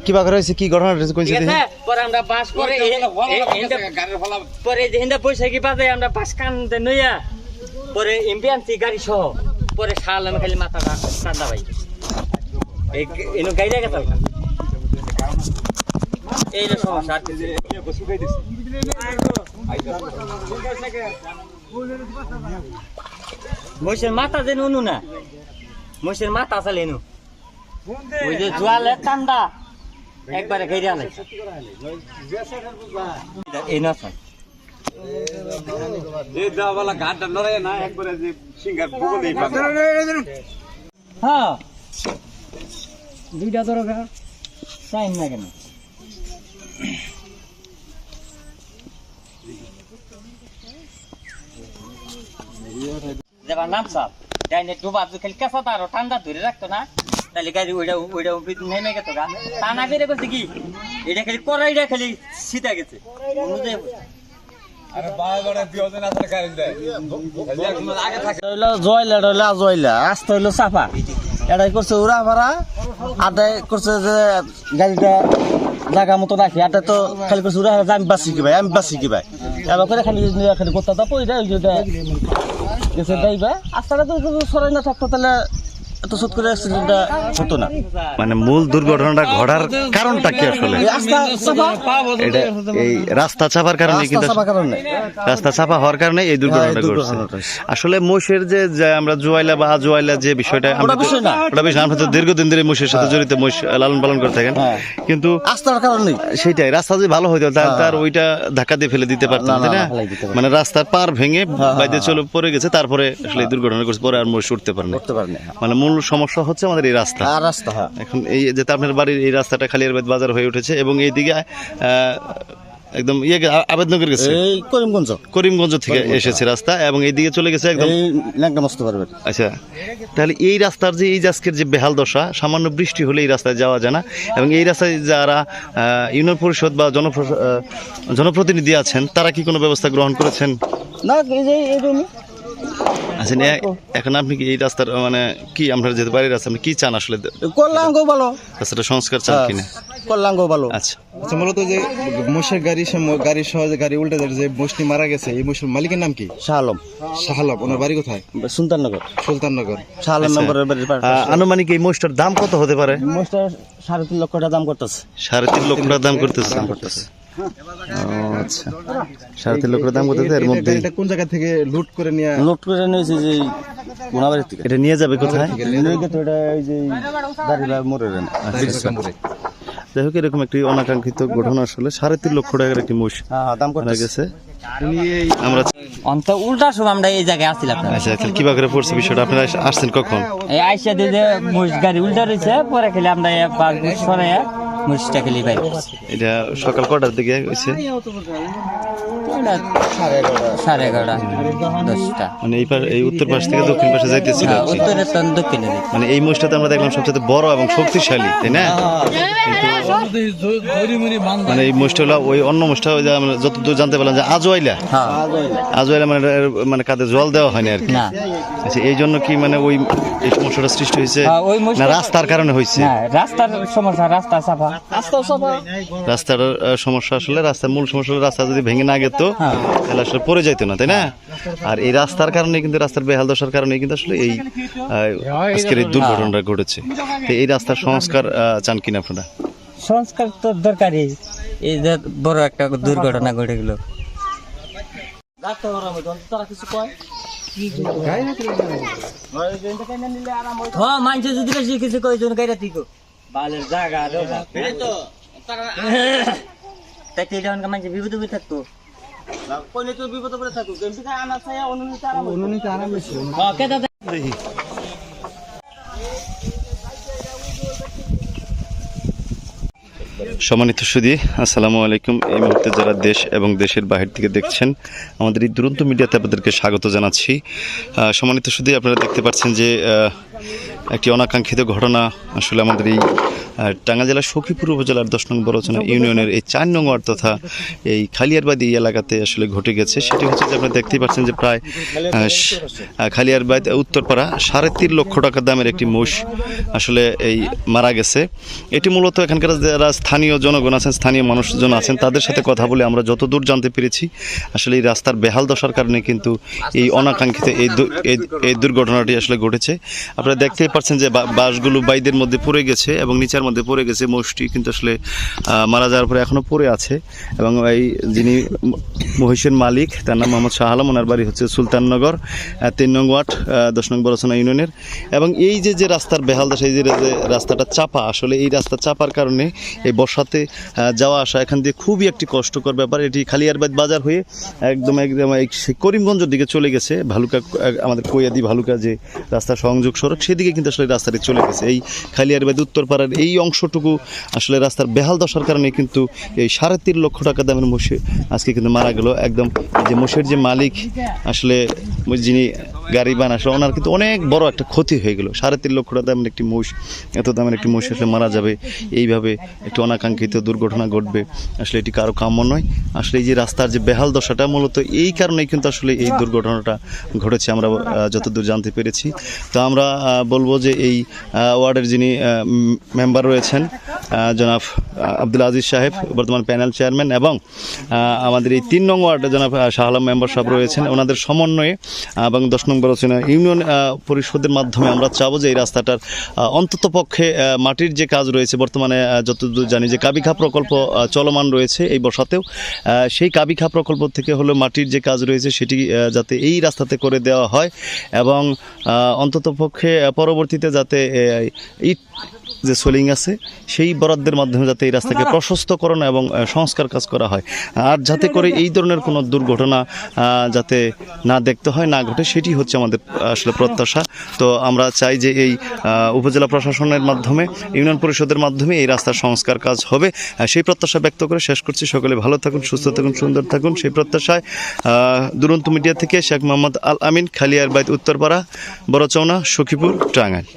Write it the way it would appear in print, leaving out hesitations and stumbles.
কি বাঘ রয়েছে কি ঘটনা রয়েছে কোন সাথে পরে আমরা বাস করে পরে হিন্দা পয়সা কি বাজে আমরা বাস কান্দে নইয়া পরে এমবিএনসি গাড়ি সহ পরে শাল আমি খালি মাথাটা কান্দা ভাই এই এনো গাইলা গেছে এই রে সমস্যা মহিষের মাথা যেন উনু না মহিষের মাথা আছে লেনু ওই যে জোয়ালের ঠান্ডা একবারে ঘেরে আনে এই না এই দাওয়ালা ঘাটটা নড়ে না একবারে যে সিঙ্গার বগলেই পাবে হ্যাঁ দুইটা দরগা টাইম লাগে না যাবার নাম সাপ ডাইনে ডুবা খালি কেঁচা তার ঠান্ডা ধরে রাখতো না তাহলে গাড়ি ওইটা নেমে গেত গা তা না বেড়ে করছে কি এটা খালি কড়াইটা খালি সিধা গেছে জয়লা আসতে হইলো চাপা এটাই করছে উড়া ভাড়া আদায় করছে যে গাড়িটা জায়গা মতো রাখি আটা তো খালি করছে উড়া ভাড়া আমি বাঁচি কি ভাই এবার করে খালি খালি গোত্তা পয়সা গেছে যাইবা আস্তাটা তো সরাই না থাকতো তাহলে এত সত করে অ্যাক্সিডেন্টটা হতো না মানে মূল দুর্ঘটনাটা ঘটার কারণটা কি আসলে এটা এই রাস্তা চাপার কারণে কিন্তু রাস্তা চাপা হওয়ার কারণে এই দুর্ঘটনাটা ঘটছে আসলে মোষের যে আমরা জোয়াইলা বা আজোয়াইলা যে বিষয়টা ওটা বিষয় আমরা তো দীর্ঘদিন ধরে মোষের সাথে জড়িত মোষ লালন পালন করে থাকেন কিন্তু রাস্তার কারণে সেটাই রাস্তা যদি ভালো হইতো তার ওইটা ধাক্কা দিয়ে ফেলে দিতে পারতাম তাই না মানে রাস্তার পার ভেঙে বাইরে চলে পড়ে গেছে তারপরে আসলে এই দুর্ঘটনা করছে পরে আর মোষ উঠতে পারেনি মানে মূল সমস্যা হচ্ছে আমাদের এই রাস্তা এখন এই যে আপনার বাড়ির এই রাস্তাটা খালিয়ারবাদ বাজার হয়ে উঠেছে এবং এইদিকে একদম আবেদনগর গেছে করিমগঞ্জ থেকে এসেছে রাস্তা এবং এইদিকে চলে গেছে একদম আচ্ছা তাহলে এই রাস্তার যে এই আজকের যে বেহাল দশা সামান্য বৃষ্টি হলে এই রাস্তায় যাওয়া যায় না এবং এই রাস্তায় যারা ইউনিয়ন পরিষদ বা জনপ্রতিনিধি আছেন তারা কি কোনো ব্যবস্থা গ্রহণ করেছেন না আচ্ছা এখন আপনি কি এই রাস্তার মানে কি আমরা যেতে পারি রাস্তা আপনি কি চান আসলে কল্যাঙ্গ ভালো রাস্তাটা সংস্কার চান কিনা কল্যাঙ্গ ভালো আচ্ছা মূলত যে মোষের গাড়ি সহ গাড়ি উল্টে যে মোষটি মারা গেছে এই মোষের মালিকের নাম কি শাহ আলম ওনার বাড়ি কোথায় সুলতাননগর শাহ আলম নগরের বাড়ির আনুমানিক এই মোষটার দাম কত হতে পারে মোষটা 3.5 লক্ষ টাকা দাম করতেছে 3.5 লক্ষ টাকা দাম করতেছে আচ্ছা 3.5 লক্ষ দাম করতেছে এর মধ্যে এটা কোন জায়গা থেকে লুট করে নিয়েছে যে গুনাবাড়ি থেকে এটা নিয়ে যাবে কোথায় এটা এই যে দাঁড়িলা মোড়ে যাই হোক এরকম একটি অনাকাঙ্ক্ষিত ঘটনা আসলে 3.5 লক্ষ টাকার একটি মোষ দাম করে গেছে আমরা অন্ত উল্টা সময় আমরা এই জায়গায় আসছিলাম আচ্ছা কিভাবে করে পড়ছে বিষয়টা আপনারা আসছেন কখন এই আইসা দিয়ে মোষ গাড়ি উল্টা রয়েছে পরে খেলে আমরা 5 মিনিট সরে মোষটা খেলি ভাই এটা সকাল কটার দিকে হয়েছে 11:30 মানে এই উত্তর পাশ থেকে দক্ষিণ পাশে যাইতেছিল উত্তরে তো দক্ষিণে মানে এই মোষটাতে আমরা দেখলাম সবচেয়ে বড় এবং শক্তিশালী তাই না মানে এই মোষটা হলো ওই অন্য মোষটা আমরা যতদূর জানতে পারলাম যে আজওয়াইলা মানে কাঁধে জল দেওয়া হয়নি আর কি আচ্ছা এই জন্য কি মানে ওই এই সমস্যাটা সৃষ্টি হয়েছে না রাস্তার কারণে হয়েছে রাস্তার সমস্যা রাস্তার সমস্যা আসলে রাস্তার মূল সমস্যা হলো রাস্তা যদি ভেঙে না গেত তাহলে আসলে পড়ে যাইতো না তাই না আর এই রাস্তার কারণে কিন্তু রাস্তার বেহাল দশার কারণে কিন্তু আসলে এই আজকের এই দুর্ঘটনাটা ঘটেছে এই রাস্তার সংস্কার চান কিনা আপনারা সংস্কার তো দরকারই এই যে বড় একটা দুর্ঘটনা ঘটে গেল মানুষ যদি বেশি কিছু কয়েকজন গাড়ি ঠিক বালের জায়গা মানুষ বিপদ থাকতো বিপদ করে থাকতো সম্মানিত সুধী, আসসালামু আলাইকুম। এই মুহূর্তে যারা দেশ এবং দেশের বাহির থেকে দেখছেন, আমাদের এই দুরন্ত মিডিয়াতে আপনাদেরকে স্বাগত জানাচ্ছি। সম্মানিত সুধী, আপনারা দেখতে পাচ্ছেন যে একটি অনাকাঙ্ক্ষিত ঘটনা আসলে আমাদের এই টাঙ্গাইল জেলার সখীপুর উপজেলার 10 নং বড়চনা ইউনিয়নের এই 4 নং ওয়ার্ড তথা এই খালিয়ারবাদ এই এলাকাতে আসলে ঘটে গেছে। সেটি হচ্ছে যে আপনারা দেখতেই পাচ্ছেন যে প্রায় খালিয়ারবাদ উত্তরপাড়া 3.5 লক্ষ টাকা দামের একটি মোষ আসলে এই মারা গেছে। এটি মূলত এখানকার যারা স্থানীয় জনগণ আছেন, স্থানীয় মানুষজন আছেন, তাদের সাথে কথা বলে আমরা যতদূর জানতে পেরেছি আসলে এই রাস্তার বেহাল দশার কারণে কিন্তু এই অনাকাঙ্ক্ষিত এই দুর্ঘটনাটি আসলে ঘটেছে। আপনারা দেখতেই পাচ্ছেন যে বাঁশগুলো বাইদের মধ্যে পড়ে গেছে এবং নিচের মধ্যে পড়ে গেছে। মোষটি কিন্তু আসলে মারা যাওয়ার পরে এখনও পড়ে আছে এবং এই যিনি মহিষের মালিক তার নাম মোহাম্মদ শাহ আলম, ওনার বাড়ি হচ্ছে সুলতাননগর 3 নং ওয়ার্ড 10 নং বড়চনা ইউনিয়নের। এবং এই যে রাস্তার বেহাল দশা, এই যে রাস্তাটা চাপা, আসলে এই রাস্তা চাপার কারণে এই বর্ষাতে যাওয়া আসা এখান দিয়ে খুবই একটি কষ্টকর ব্যাপার। এটি খালিয়ারবাদ বাজার হয়ে একদম করিমগঞ্জের দিকে চলে গেছে। ভালুকা আমাদের কৈয়াদি ভালুকা যে রাস্তা সংযোগ সড়ক, সেদিকে কিন্তু আসলে রাস্তাটি চলে গেছে। এই খালিয়ারবাদ উত্তরপাড়ার এই অংশটুকু আসলে রাস্তার বেহাল দশার কারণে কিন্তু এই 3.5 লক্ষ টাকা দামের মোষে আজকে কিন্তু মারা গেল। একদম এই যে মোষের যে মালিক আসলে যিনি গাড়ি বান আসলে ওনার কিন্তু অনেক বড় একটা ক্ষতি হয়ে গেল। 3.5 লক্ষ টাকা দামের একটি মোষ, এত দামের একটি মোষ আসলে মারা যাবে, এইভাবে একটি অনাকাঙ্ক্ষিত দুর্ঘটনা ঘটবে, আসলে এটি কারো কাম্য নয়। আসলে এই যে রাস্তার যে বেহাল দশাটা মূলত এই কারণেই কিন্তু আসলে এই দুর্ঘটনাটা ঘটেছে, আমরা যতদূর জানতে পেরেছি। তো আমরা বলবো যে এই ওয়ার্ডের যিনি মেম্বার রয়েছেন জনাব আব্দুল আজিজ সাহেব, বর্তমান প্যানেল চেয়ারম্যান, এবং আমাদের এই 3 নং ওয়ার্ডে জনাব শাহ আলম মেম্বার সাহেব রয়েছেন, ওনাদের সমন্বয়ে এবং 10 নং বড়চনা ইউনিয়ন পরিষদের মাধ্যমে আমরা চাবো যে এই রাস্তাটার অন্ততপক্ষে মাটির যে কাজ রয়েছে, বর্তমানে যতদূর জানি যে কাবিখা প্রকল্প চলমান রয়েছে এই বর্ষাতেও, সেই কাবিখা প্রকল্প থেকে হলো মাটির যে কাজ রয়েছে সেটি যাতে এই রাস্তাতে করে দেওয়া হয় এবং অন্ততপক্ষে পরবর্তীতে যাতে ইট যে সোলিং আছে সেই বরাদ্দের মাধ্যমে যাতে এই রাস্তাকে প্রশস্তকরণ এবং সংস্কার কাজ করা হয়, আর যাতে করে এই ধরনের কোনো দুর্ঘটনা যাতে না দেখতে হয়, না ঘটে, সেটি হচ্ছে আমাদের আসলে প্রত্যাশা। তো আমরা চাই যে এই উপজেলা প্রশাসনের মাধ্যমে, ইউনিয়ন পরিষদের মাধ্যমে এই রাস্তার সংস্কার কাজ হবে, সেই প্রত্যাশা ব্যক্ত করে শেষ করছি। সকলে ভালো থাকুন, সুস্থ থাকুন, সুন্দর থাকুন, সেই প্রত্যাশায় দুরন্ত মিডিয়া থেকে শেখ মোহাম্মদ আল আমিন, খালিয়ারবাদ উত্তরপাড়া, বড়চনা, সখীপুর, টাঙ্গাইল।